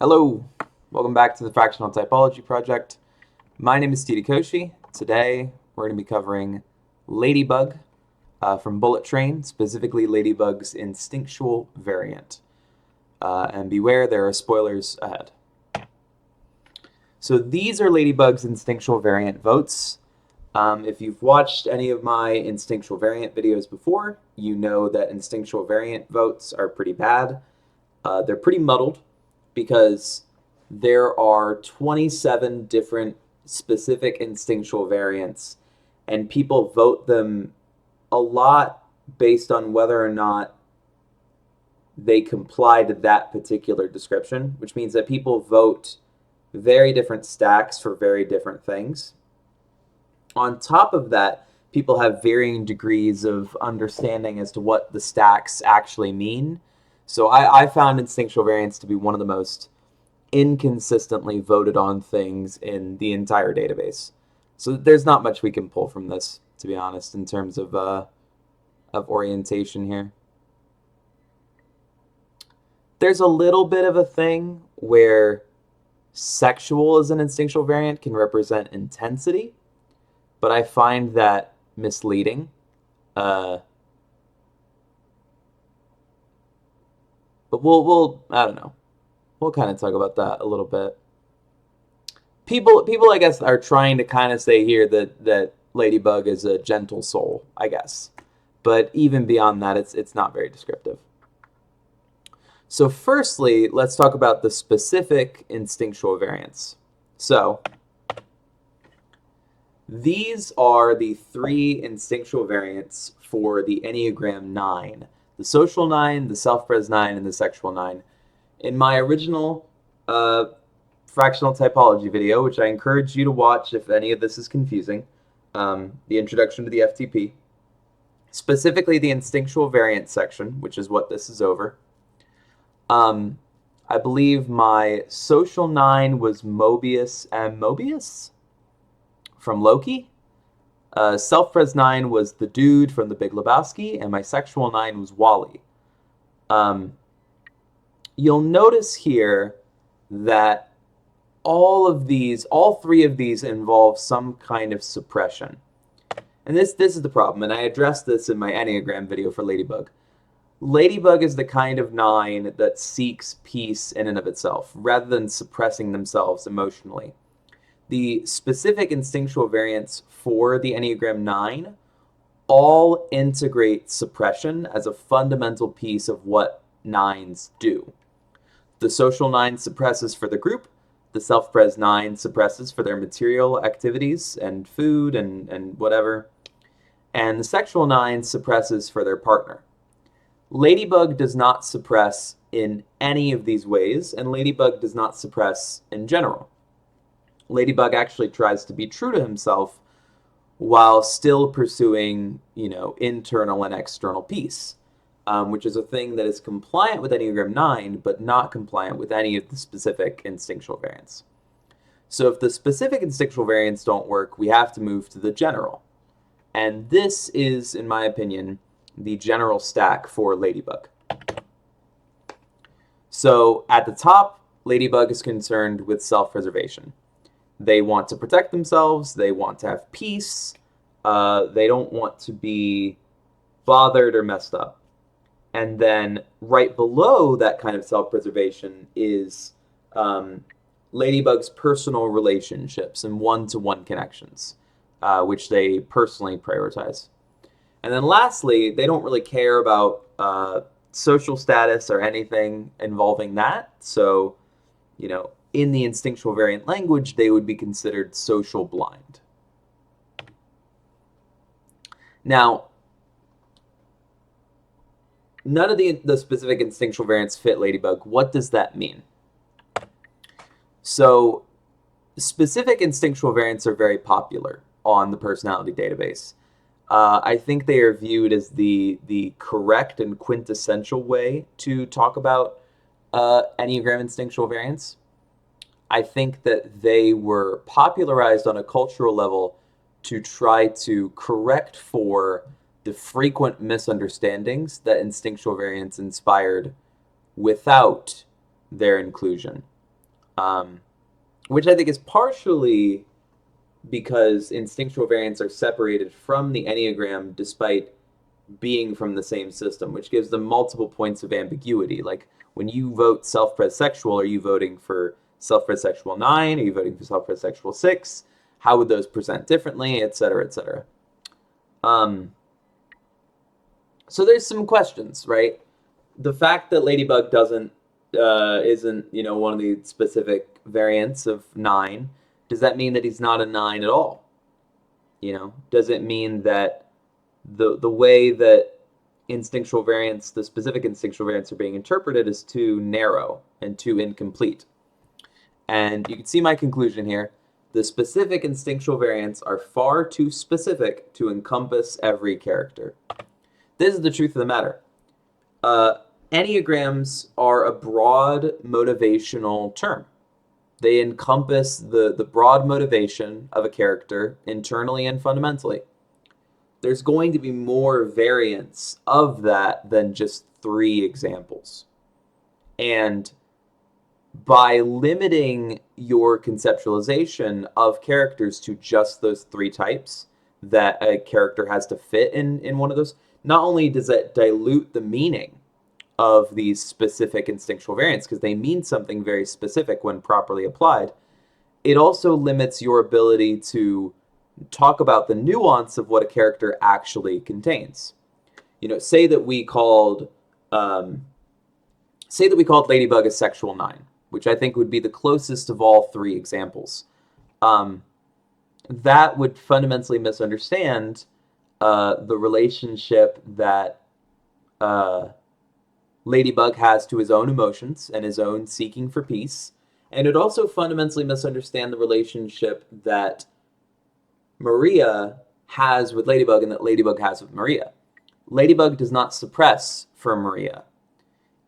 Hello, welcome back to the Fractional Typology Project. My name is Steve Koshi. Today we're going to be covering Ladybug from Bullet Train, specifically Ladybug's instinctual variant. And beware, there are spoilers ahead. So these are Ladybug's instinctual variant votes. If you've watched any of my instinctual variant videos before, you know that instinctual variant votes are pretty bad. They're pretty muddled because there are 27 different specific instinctual variants, and people vote them a lot based on whether or not they comply to that particular description, which means that people vote very different stacks for very different things. On top of that, people have varying degrees of understanding as to what the stacks actually mean. So I found instinctual variants to be one of the most inconsistently voted on things in the entire database. So there's not much we can pull from this, to be honest, in terms of orientation here. There's a little bit of a thing where sexual as an instinctual variant can represent intensity, but I find that misleading. But we'll I don't know. We'll kind of talk about that a little bit. People I guess are trying to kind of say here that Ladybug is a gentle soul, I guess. But even beyond that, it's not very descriptive. So firstly, let's talk about the specific instinctual variants. So these are the three instinctual variants for the Enneagram 9. The social 9, the self-pres 9, and the sexual 9. In my original fractional typology video, which I encourage you to watch if any of this is confusing, the introduction to the FTP, specifically the instinctual variant section, which is what this is over. I believe my social 9 was Mobius and Mobius from Loki. Self-pres 9 was the dude from The Big Lebowski, and my sexual 9 was Wally. You'll notice here that all three of these involve some kind of suppression. And this is the problem, and I addressed this in my Enneagram video for Ladybug. Ladybug is the kind of 9 that seeks peace in and of itself, rather than suppressing themselves emotionally. The specific instinctual variants for the Enneagram 9 all integrate suppression as a fundamental piece of what 9s do. The social 9 suppresses for the group, the self-pres 9 suppresses for their material activities and food and whatever, and the sexual 9 suppresses for their partner. Ladybug does not suppress in any of these ways, and Ladybug does not suppress in general. Ladybug actually tries to be true to himself while still pursuing, internal and external peace, which is a thing that is compliant with Enneagram 9, but not compliant with any of the specific instinctual variants. So if the specific instinctual variants don't work, we have to move to the general. And this is, in my opinion, the general stack for Ladybug. So at the top, Ladybug is concerned with self-preservation. They want to protect themselves, they want to have peace, they don't want to be bothered or messed up. And then right below that kind of self-preservation is Ladybug's personal relationships and one-to-one connections, which they personally prioritize. And then lastly, they don't really care about social status or anything involving that. So, in the instinctual variant language, they would be considered social blind. Now, none of the specific instinctual variants fit Ladybug. What does that mean? So, specific instinctual variants are very popular on the personality database. I think they are viewed as the correct and quintessential way to talk about Enneagram instinctual variants. I think that they were popularized on a cultural level to try to correct for the frequent misunderstandings that instinctual variants inspired without their inclusion. which I think is partially because instinctual variants are separated from the Enneagram despite being from the same system, which gives them multiple points of ambiguity. Like when you vote self-pres sexual, are you voting for self-pres sexual 9? Are you voting for self-pres sexual 6? How would those present differently, et cetera, et cetera? Um, so there's some questions, right? The fact that Ladybug doesn't isn't one of the specific variants of 9, does that mean that he's not a 9 at all? Does it mean that the way that instinctual variants, the specific instinctual variants, are being interpreted is too narrow and too incomplete? And you can see my conclusion here. The specific instinctual variants are far too specific to encompass every character. This is the truth of the matter. Enneagrams are a broad motivational term. They encompass the broad motivation of a character internally and fundamentally. There's going to be more variants of that than just 3 examples. And by limiting your conceptualization of characters to just those 3 types that a character has to fit in one of those, not only does that dilute the meaning of these specific instinctual variants, because they mean something very specific when properly applied, it also limits your ability to talk about the nuance of what a character actually contains. Say that we called Ladybug a sexual 9, which I think would be the closest of all 3 examples. That would fundamentally misunderstand the relationship that Ladybug has to his own emotions and his own seeking for peace, and it also fundamentally misunderstand the relationship that Maria has with Ladybug and that Ladybug has with Maria. Ladybug does not suppress for Maria.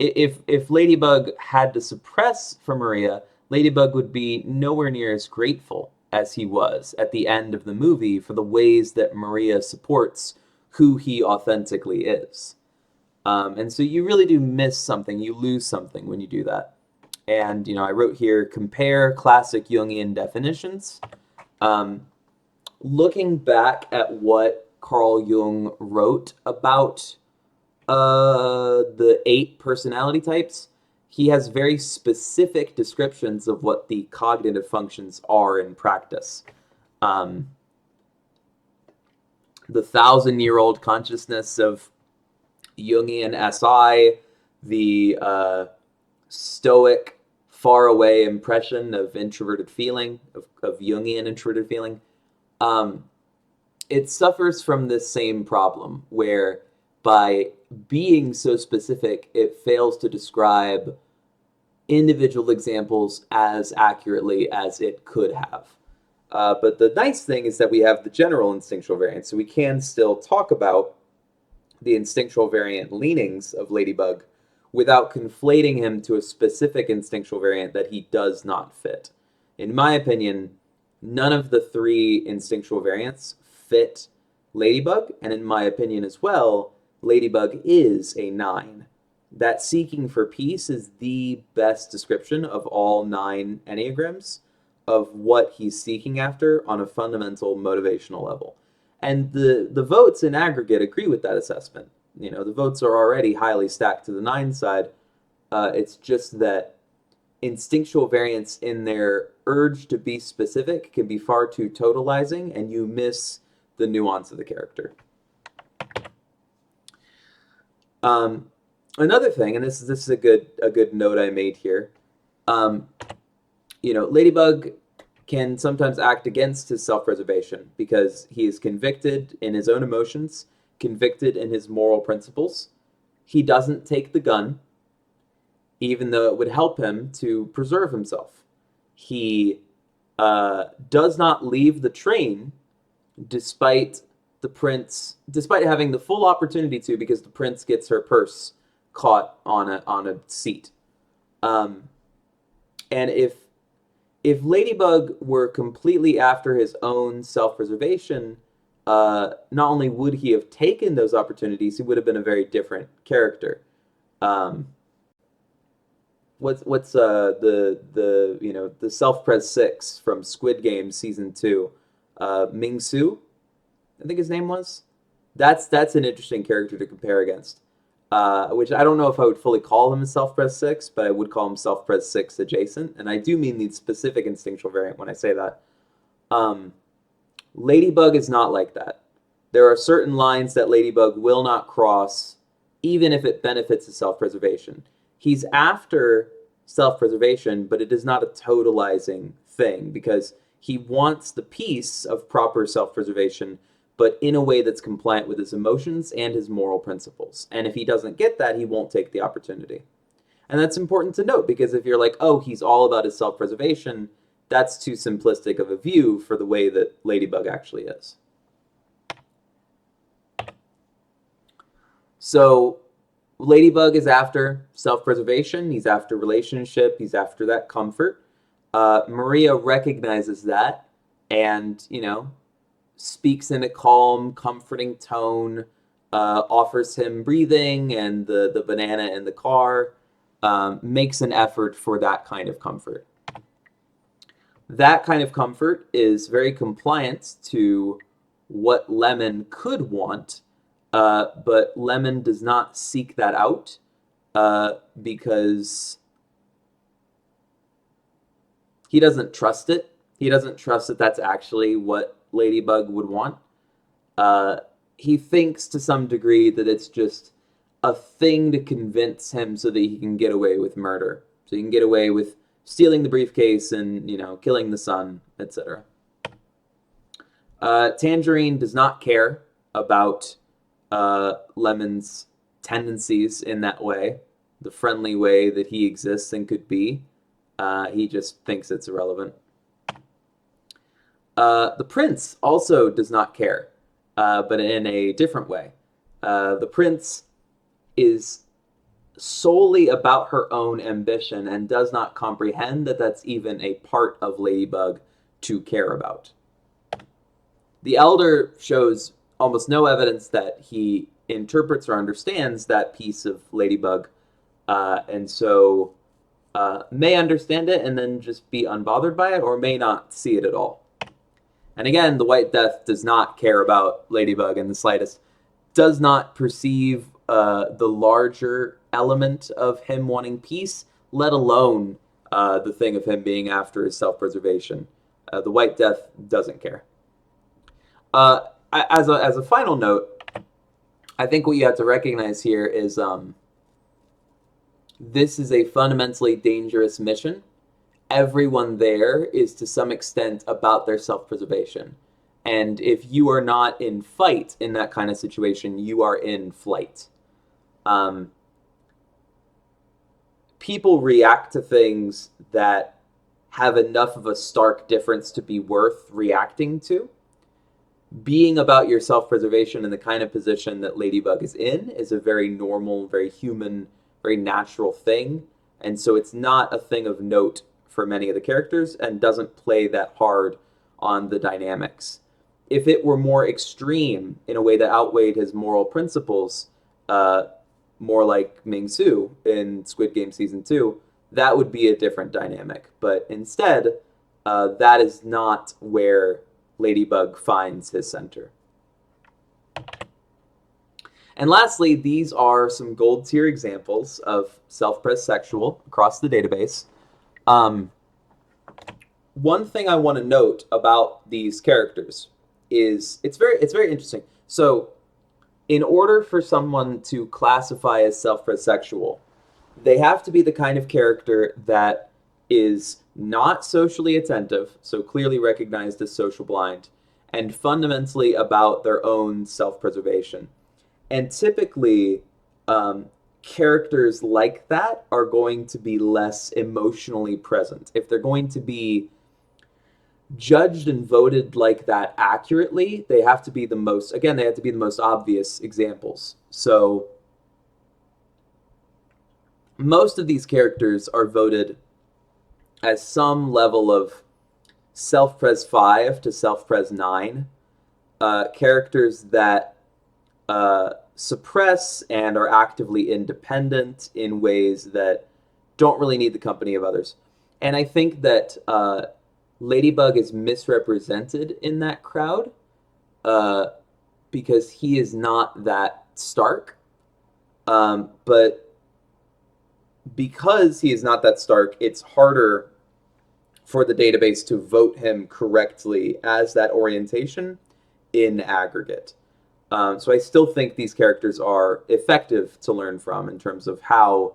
If Ladybug had to suppress for Maria, Ladybug would be nowhere near as grateful as he was at the end of the movie for the ways that Maria supports who he authentically is. And so you really do miss something, you lose something when you do that. And, I wrote here, compare classic Jungian definitions. Looking back at what Carl Jung wrote about the 8 personality types, he has very specific descriptions of what the cognitive functions are in practice. The 1,000-year-old consciousness of Jungian SI, the stoic, faraway impression of introverted feeling, of Jungian introverted feeling, it suffers from this same problem where by being so specific, it fails to describe individual examples as accurately as it could have. But the nice thing is that we have the general instinctual variant, so we can still talk about the instinctual variant leanings of Ladybug without conflating him to a specific instinctual variant that he does not fit. In my opinion, none of the 3 instinctual variants fit Ladybug, and in my opinion as well, Ladybug is a 9. That seeking for peace is the best description of all 9 Enneagrams of what he's seeking after on a fundamental motivational level. And the votes in aggregate agree with that assessment. The votes are already highly stacked to the 9 side. It's just that instinctual variants in their urge to be specific can be far too totalizing, and you miss the nuance of the character. Another thing, and this is a good note I made here. Ladybug can sometimes act against his self-preservation because he is convicted in his own emotions, convicted in his moral principles. He doesn't take the gun, even though it would help him to preserve himself. He does not leave the train despite having the full opportunity to, because the prince gets her purse caught on a seat. And if Ladybug were completely after his own self-preservation, not only would he have taken those opportunities, he would have been a very different character. what's the the self-pres 6 from Squid Game season 2, Ming Su, I think his name was. That's an interesting character to compare against. Which I don't know if I would fully call him a self-pres 6, but I would call him self-pres 6 adjacent, and I do mean the specific instinctual variant when I say that. Um, Ladybug is not like that. There are certain lines that Ladybug will not cross, even if it benefits his self-preservation. He's after self-preservation, but it is not a totalizing thing because he wants the piece of proper self-preservation, but in a way that's compliant with his emotions and his moral principles. And if he doesn't get that, he won't take the opportunity. And that's important to note because if you're like, oh, he's all about his self-preservation, that's too simplistic of a view for the way that Ladybug actually is. So Ladybug is after self-preservation, he's after relationship, he's after that comfort. Maria recognizes that and, speaks in a calm, comforting tone, offers him breathing and the banana in the car, makes an effort for that kind of comfort. That kind of comfort is very compliant to what Lemon could want, but Lemon does not seek that out because he doesn't trust it. He doesn't trust that that's actually what Ladybug would want. He thinks to some degree that it's just a thing to convince him so that he can get away with murder. So he can get away with stealing the briefcase and, killing the son, etc. Tangerine does not care about Lemon's tendencies in that way, the friendly way that he exists and could be. He just thinks it's irrelevant. The prince also does not care, but in a different way. The prince is solely about her own ambition and does not comprehend that that's even a part of Ladybug to care about. The elder shows almost no evidence that he interprets or understands that piece of Ladybug, and so may understand it and then just be unbothered by it, or may not see it at all. And again, the White Death does not care about Ladybug in the slightest, does not perceive the larger element of him wanting peace, let alone the thing of him being after his self-preservation. The White Death doesn't care. As a final note, I think what you have to recognize here is this is a fundamentally dangerous mission. Everyone there is to some extent about their self-preservation. And if you are not in fight in that kind of situation, you are in flight. People react to things that have enough of a stark difference to be worth reacting to. Being about your self-preservation in the kind of position that Ladybug is in is a very normal, very human, very natural thing. And so it's not a thing of note for many of the characters and doesn't play that hard on the dynamics. If it were more extreme in a way that outweighed his moral principles, more like Ming Su in Squid Game Season 2, that would be a different dynamic. But instead, that is not where Ladybug finds his center. And lastly, these are some gold tier examples of self-pres sexual across the database. One thing I want to note about these characters is it's very interesting. So in order for someone to classify as self-pres sexual, they have to be the kind of character that is not socially attentive, so clearly recognized as social blind, and fundamentally about their own self-preservation. And typically, characters like that are going to be less emotionally present. If they're going to be judged and voted like that accurately, they have to be the most obvious examples. So most of these characters are voted as some level of self-pres 5 to self-pres 9, characters that suppress and are actively independent in ways that don't really need the company of others. And I think that Ladybug is misrepresented in that crowd uh, because he is not that stark. But because he is not that stark, it's harder for the database to vote him correctly as that orientation in aggregate. So I still think these characters are effective to learn from in terms of how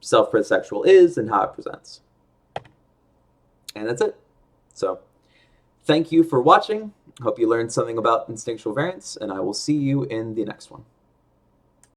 self-presexual is and how it presents. And that's it. So thank you for watching. Hope you learned something about instinctual variance, and I will see you in the next one.